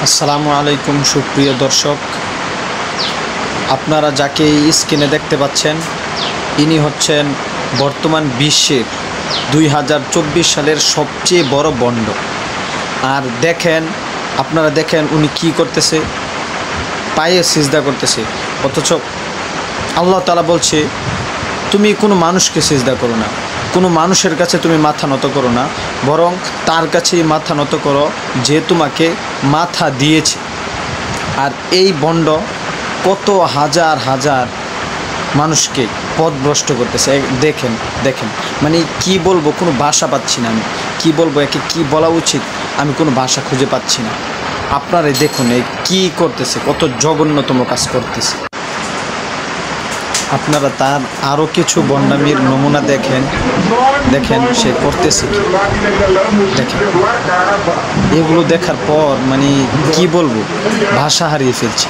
আসসালামু আলাইকুম সুপ্রিয় দর্শক, আপনারা যাকে স্ক্রিনে দেখতে পাচ্ছেন ইনি হচ্ছেন বর্তমান বিশ্বের 2024 সালের সবচেয়ে বড় বন্ড। আর আপনারা দেখেন উনি কি করতেছে, পায়ে সিজদা করতেছে। অথচ আল্লাহ তাআলা বলছে তুমি কোনো মানুষকে সিজদা করো না, কোনো মানুষের কাছে তুমি মাথা নত করো না, বরং তার কাছেই মাথা নত করো যে তোমাকে মাথা দিয়েছে। আর এই বন্ড কত হাজার হাজার মানুষকে পথভ্রষ্ট করতেছে। দেখেন মানে কি বলবো, কোনো ভাষা পাচ্ছি না। আমি কি বলবো, একে কি বলা উচিত, আমি কোনো ভাষা খুঁজে পাচ্ছি না। আপনারাই দেখুন এই কী করতেছে, কত জঘন্যতম কাজ করতেছে। আপনারা তার আরও কিছু বন্ডামির নমুনা দেখেন সে করতেছে কি। দেখেন এগুলো দেখার পর মানে কি বলবো, ভাষা হারিয়ে ফেলছি।